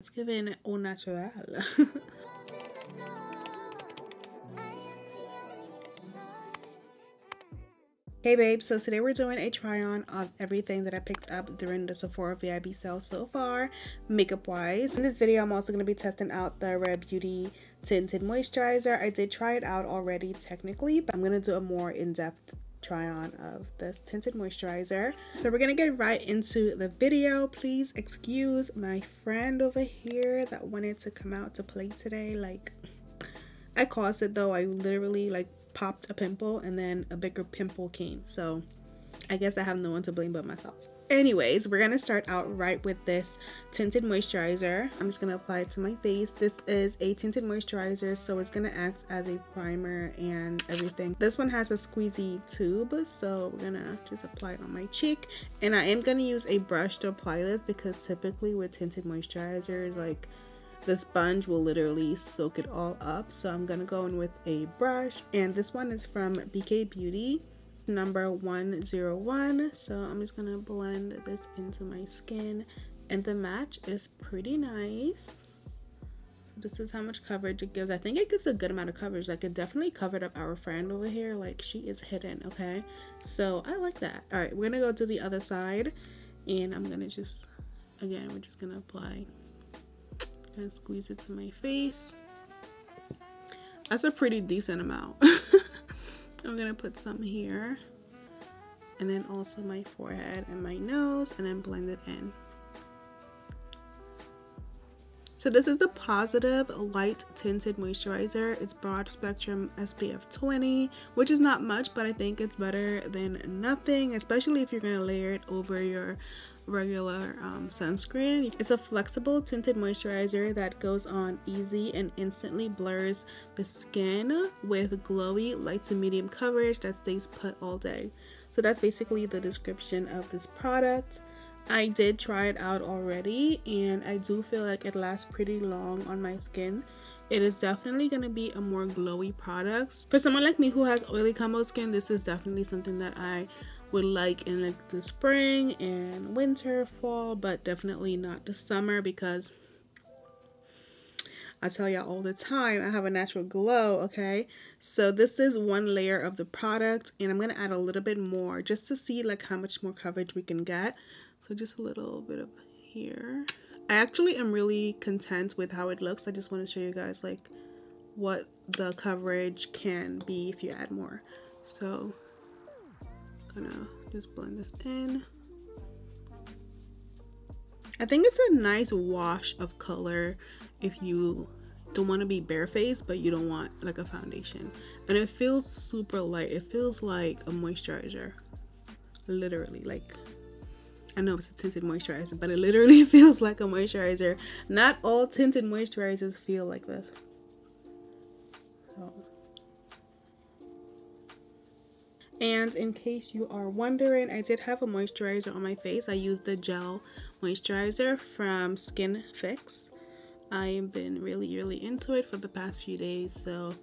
It's giving au natural. Hey babe, so today we're doing a try on of everything that I picked up during the Sephora Vib sale so far, makeup wise. In this video I'm also going to be testing out the Rare Beauty Tinted Moisturizer. I did try it out already technically, but I'm going to do a more in-depth try on of this tinted moisturizer. So we're gonna get right into the video. Please excuse my friend over here that wanted to come out to play today. Like, I caused it though. I literally like popped a pimple and then a bigger pimple came, so I guess I have no one to blame but myself. Anyways, we're gonna start out right with this tinted moisturizer. I'm just gonna apply it to my face. This is a tinted moisturizer, so it's gonna act as a primer and everything. This one has a squeezy tube, so we're gonna just apply it on my cheek. And I am gonna use a brush to apply this because typically with tinted moisturizers, like, the sponge will literally soak it all up. So I'm gonna go in with a brush, and this one is from BK Beauty, number 101. So I'm just gonna blend this into my skin, and the match is pretty nice. This is how much coverage it gives. I think it gives a good amount of coverage. Like, it definitely covered up our friend over here. Like, she is hidden, okay? So I like that. All right, we're gonna go to the other side, and I'm gonna just, again, we're just gonna apply and squeeze it to my face. That's a pretty decent amount. I'm gonna put some here, and then also my forehead and my nose, and then blend it in. So this is the Positive Light Tinted Moisturizer. It's broad spectrum SPF 20, which is not much, but I think it's better than nothing, especially if you're gonna layer it over your regular sunscreen. It's a flexible tinted moisturizer that goes on easy and instantly blurs the skin with glowy light to medium coverage that stays put all day. So that's basically the description of this product. I did try it out already, and I do feel like it lasts pretty long on my skin. It is definitely going to be a more glowy product. For someone like me who has oily combo skin, this is definitely something that I would like in like the spring and winter, fall, but definitely not the summer, because I tell y'all all the time I have a natural glow, okay? So this is one layer of the product, and I'm gonna add a little bit more just to see like how much more coverage we can get. So just a little bit of here. I actually am really content with how it looks. I just want to show you guys like what the coverage can be if you add more. So gonna just blend this in. I think it's a nice wash of color if you don't want to be barefaced but you don't want like a foundation, and it feels super light. It feels like a moisturizer, literally. Like, I know it's a tinted moisturizer, but it literally feels like a moisturizer. Not all tinted moisturizers feel like this. So. And in case you are wondering, I did have a moisturizer on my face. I used the gel moisturizer from Skin Fix. I've been really into it for the past few days, so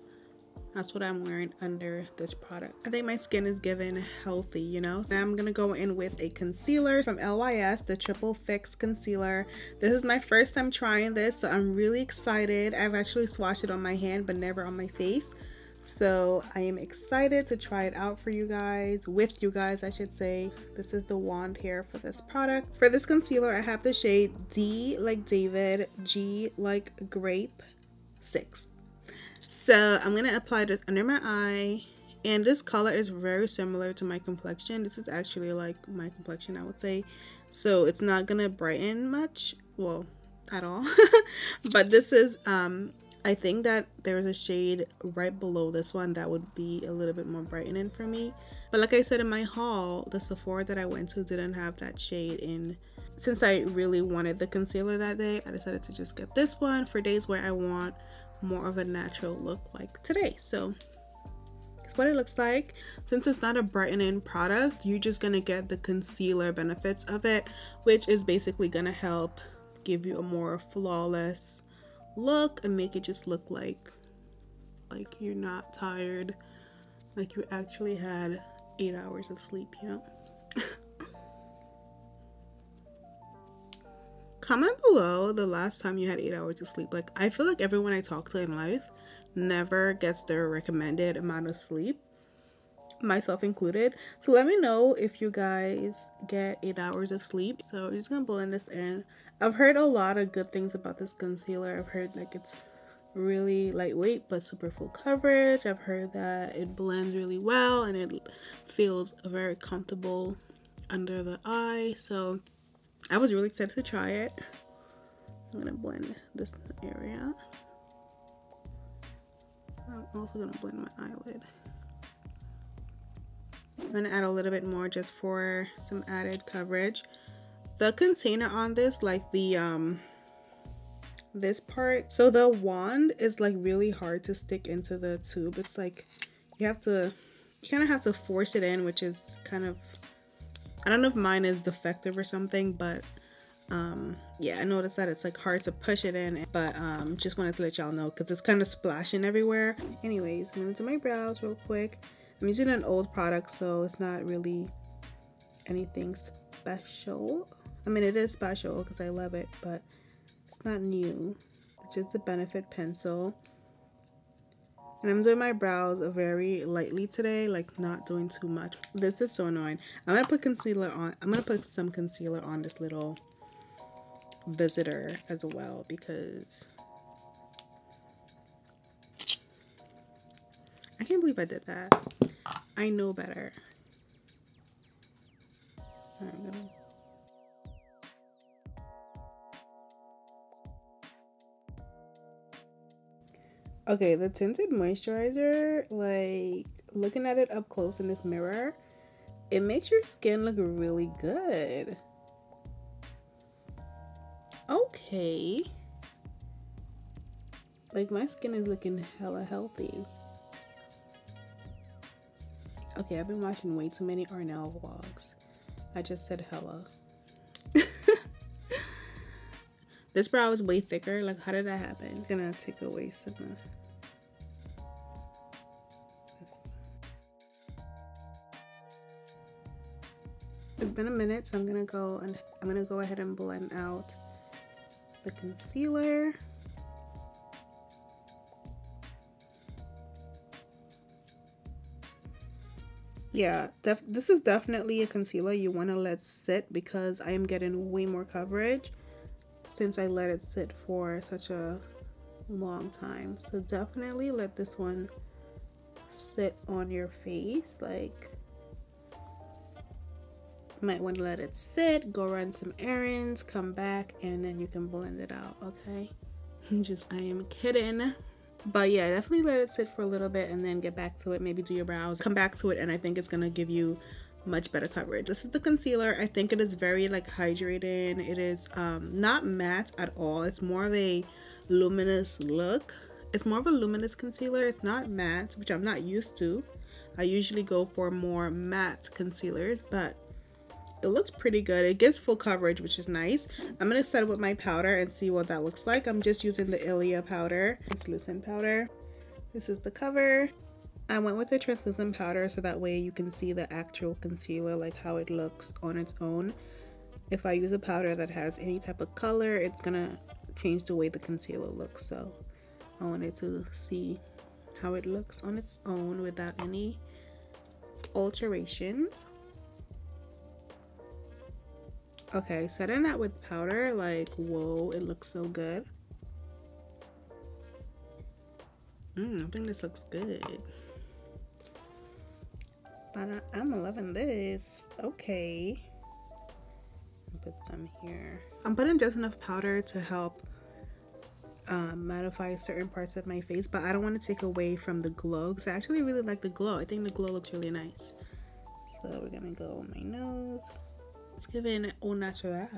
that's what I'm wearing under this product. I think my skin is given healthy, you know? Now I'm gonna go in with a concealer from Lys, the Triple Fix Concealer. This is my first time trying this, so I'm really excited. I've actually swatched it on my hand, but never on my face. So I am excited to try it out for you guys, with you guys I should say. This is the wand here for this product. For this concealer, I have the shade D like David, G like Grape 6. So I'm gonna apply this under my eye, and this color is very similar to my complexion. This is actually like my complexion, I would say. So it's not gonna brighten much, well, at all. But this is I think that there's a shade right below this one that would be a little bit more brightening for me. But like I said in my haul, the Sephora that I went to didn't have that shade in. Since I really wanted the concealer that day, I decided to just get this one for days where I want more of a natural look like today. So that's what it looks like. Since it's not a brightening product, you're just gonna get the concealer benefits of it, which is basically gonna help give you a more flawless look and make it just look like you're not tired, like you actually had 8 hours of sleep, you know? Comment below the last time you had 8 hours of sleep. Like, I feel like everyone I talk to in life never gets their recommended amount of sleep, myself included. So let me know if you guys get 8 hours of sleep. So I'm just gonna blend this in. I've heard a lot of good things about this concealer. I've heard like it's really lightweight but super full coverage. I've heard that it blends really well and it feels very comfortable under the eye. So I was really excited to try it. I'm gonna blend this area. I'm also gonna blend my eyelid. I'm gonna add a little bit more just for some added coverage. The container on this, like the this part, so the wand is like really hard to stick into the tube. It's like you kind of have to force it in, which is kind of, I don't know if mine is defective or something, but yeah, I noticed that it's like hard to push it in, but just wanted to let y'all know because it's kind of splashing everywhere. Anyways, I'm gonna do my brows real quick. I'm using an old product, so it's not really anything special. I mean, it is special because I love it, but it's not new. It's just a Benefit pencil. And I'm doing my brows very lightly today, like not doing too much. This is so annoying. I'm gonna put concealer on. I'm gonna put some concealer on this little visitor as well because I can't believe I did that. I know better. All right, go. Okay, the Tinted Moisturizer, like looking at it up close in this mirror, it makes your skin look really good. Okay. Like my skin is looking hella healthy. Okay, I've been watching way too many Airdelle vlogs. I just said hella. This brow is way thicker. Like, how did that happen? I'm gonna take away some of this. It's been a minute, so I'm gonna go ahead and blend out the concealer. Yeah, this is definitely a concealer you want to let sit because I am getting way more coverage since I let it sit for such a long time. So definitely let this one sit on your face. Like, might want to let it sit, go run some errands, come back, and then you can blend it out. Okay, I am kidding. But yeah, definitely let it sit for a little bit and then get back to it. Maybe do your brows, come back to it, and I think it's gonna give you much better coverage. This is the concealer. I think it is very like hydrated. It is not matte at all. It's more of a luminous look. It's more of a luminous concealer. It's not matte, which I'm not used to. I usually go for more matte concealers, but it looks pretty good. It gives full coverage, which is nice. I'm gonna set it with my powder and see what that looks like. I'm just using the Ilia powder, translucent powder. This is the cover. I went with the translucent powder so that way you can see the actual concealer, like how it looks on its own. If I use a powder that has any type of color, it's gonna change the way the concealer looks. So I wanted to see how it looks on its own without any alterations. Okay, setting that with powder, like, whoa, it looks so good. I think this looks good. But I'm loving this. Okay. Put some here. I'm putting just enough powder to help mattify certain parts of my face, but I don't want to take away from the glow because I actually really like the glow. I think the glow looks really nice. So we're gonna go on my nose. It's giving au natural.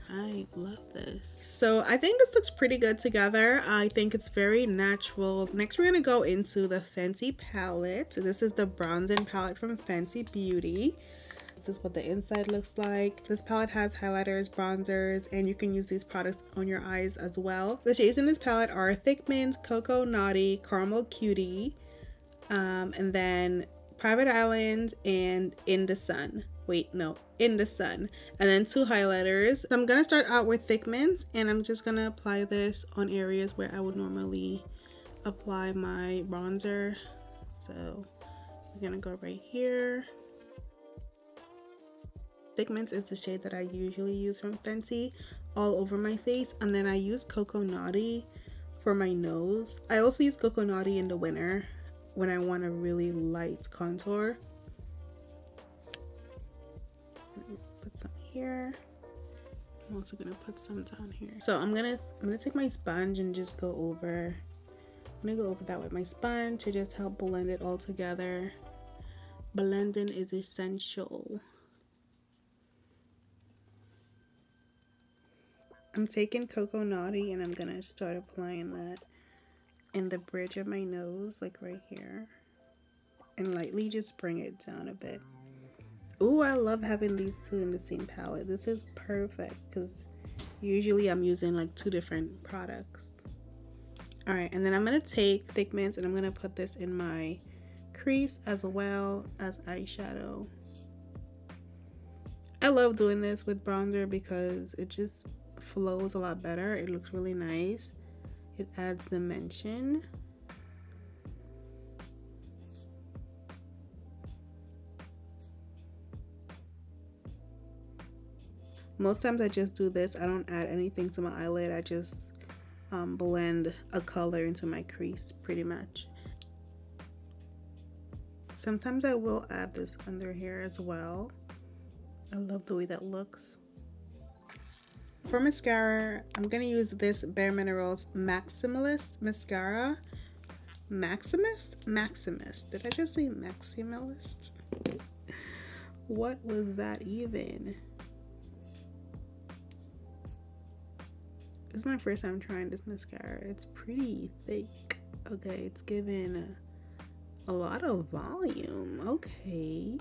I love this. So I think this looks pretty good together. I think it's very natural. Next we're gonna go into the Fenty palette. So this is the bronzing palette from Fenty Beauty. This is what the inside looks like. This palette has highlighters, bronzers, and you can use these products on your eyes as well. The shades in this palette are Thick Mint, Cocoa Naughty, Caramel Cutie, and then Private Island and In the Sun. wait, no, in the sun. And then 2 highlighters. So I'm gonna start out with thick mints, and I'm just gonna apply this on areas where I would normally apply my bronzer. So I'm gonna go right here. Thick mints is the shade that I usually use from Fenty, all over my face. And then I use Cocoa Naughty for my nose. I also use Cocoa Naughty in the winter when I want a really light contour. Put some here. I'm also gonna put some down here. So I'm gonna take my sponge and just go over. I'm gonna go over that with my sponge to just help blend it all together. Blending is essential. I'm taking Cocoa Naughty and I'm gonna start applying that in the bridge of my nose, like right here, and lightly just bring it down a bit. Ooh, I love having these two in the same palette. This is perfect because usually I'm using like 2 different products. All right, and then I'm gonna take thick mints and I'm gonna put this in my crease as well as eyeshadow. I love doing this with bronzer because it just flows a lot better. It looks really nice. It adds dimension. Most times I just do this. I don't add anything to my eyelid. I just blend a color into my crease pretty much. Sometimes I will add this under here as well. I love the way that looks. For mascara, I'm gonna use this Bare Minerals Maximalist mascara. Maximus? Did I just say Maximalist? What was that even? This is my first time trying this mascara. It's pretty thick. Okay, it's giving a lot of volume. Okay,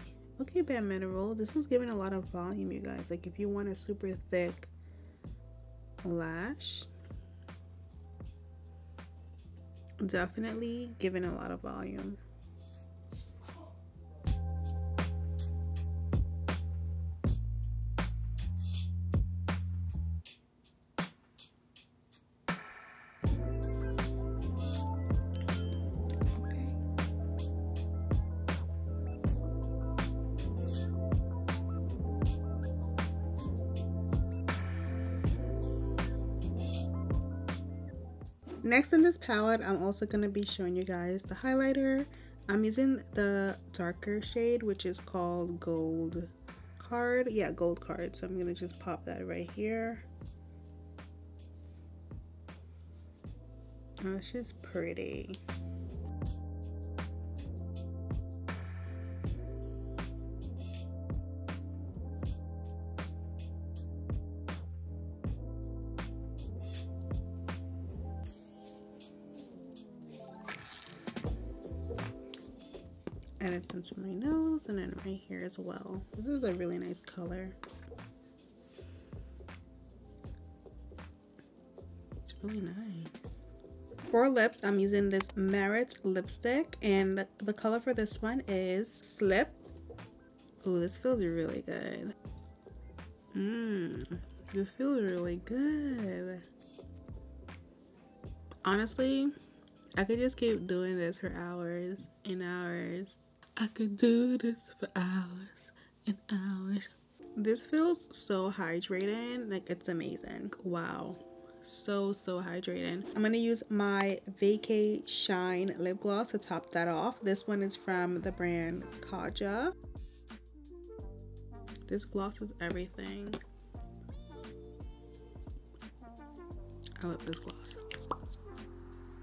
Bare Mineral, this is giving a lot of volume, you guys. Like if you want a super thick lash, definitely giving a lot of volume. Next in this palette, I'm also going to be showing you guys the highlighter. I'm using the darker shade, which is called Gold Card. Yeah, Gold Card. So I'm going to just pop that right here. Oh, it's just pretty. Added some to my nose and then right here as well. This is a really nice color. It's really nice. For lips, I'm using this Merit lipstick, and the color for this one is Slip. Ooh, this feels really good. This feels really good. Honestly, I could just keep doing this for hours and hours. I could do this for hours and hours. This feels so hydrating. Like, it's amazing. Wow. So hydrating. I'm gonna use my Vacay Shine lip gloss to top that off. This one is from the brand Kaja. This gloss is everything. I love this gloss.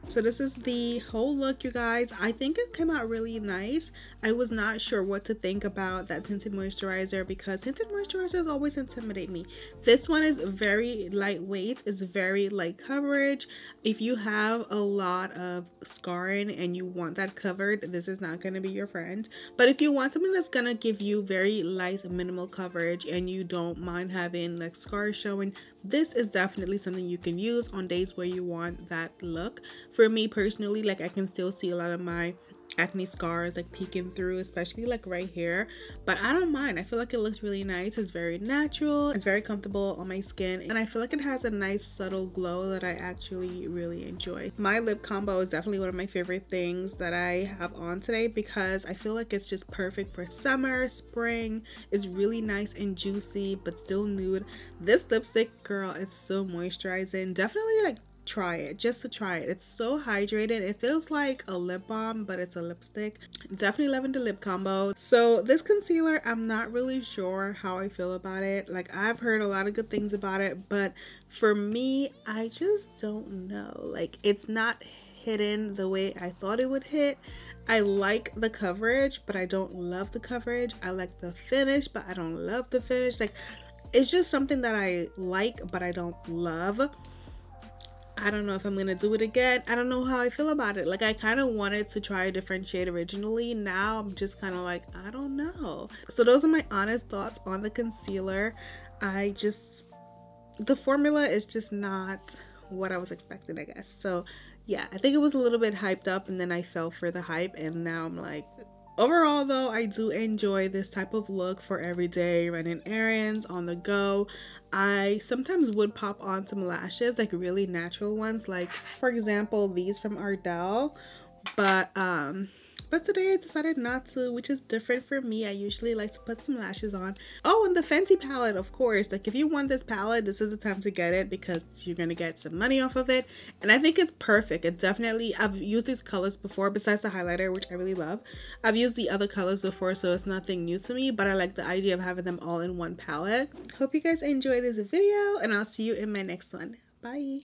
So this is the whole look, you guys. I think it came out really nice. I was not sure what to think about that tinted moisturizer because tinted moisturizers always intimidate me. This one is very lightweight. It's very light coverage. If you have a lot of scarring and you want that covered, this is not going to be your friend. But if you want something that's going to give you very light, minimal coverage and you don't mind having like scars showing, this is definitely something you can use on days where you want that look. For me personally, like, I can still see a lot of my acne scars like peeking through, especially like right here, but I don't mind. I feel like it looks really nice. It's very natural, it's very comfortable on my skin, and I feel like it has a nice subtle glow that I actually really enjoy. My lip combo is definitely one of my favorite things that I have on today because I feel like it's just perfect for summer, spring. It's really nice and juicy but still nude. This lipstick, girl, it's so moisturizing. Definitely like try it just to try it. It's so hydrated. It feels like a lip balm, but it's a lipstick. Definitely loving the lip combo. So this concealer, I'm not really sure how I feel about it. Like, I've heard a lot of good things about it, but for me, I just don't know. Like, it's not hitting the way I thought it would hit. I like the coverage, but I don't love the coverage. I like the finish, but I don't love the finish. Like, it's just something that I like, but I don't love. I don't know if I'm gonna do it again. I don't know how I feel about it. Like, I kind of wanted to try a different shade originally. Now I'm just kind of like, I don't know. So those are my honest thoughts on the concealer. The formula is just not what I was expecting, I guess. So yeah, I think it was a little bit hyped up and then I fell for the hype, and now I'm like, overall though, I do enjoy this type of look for every day, running errands, on the go. I sometimes would pop on some lashes, like really natural ones, like for example these from Airdelle, but today I decided not to, which is different for me. I usually like to put some lashes on. Oh, and the Fenty palette, of course. Like, if you want this palette, this is the time to get it because you're gonna get some money off of it, and I think it's perfect. It's definitely, I've used these colors before besides the highlighter, which I really love. I've used the other colors before, so it's nothing new to me, but I like the idea of having them all in one palette. Hope you guys enjoyed this video, and I'll see you in my next one. Bye.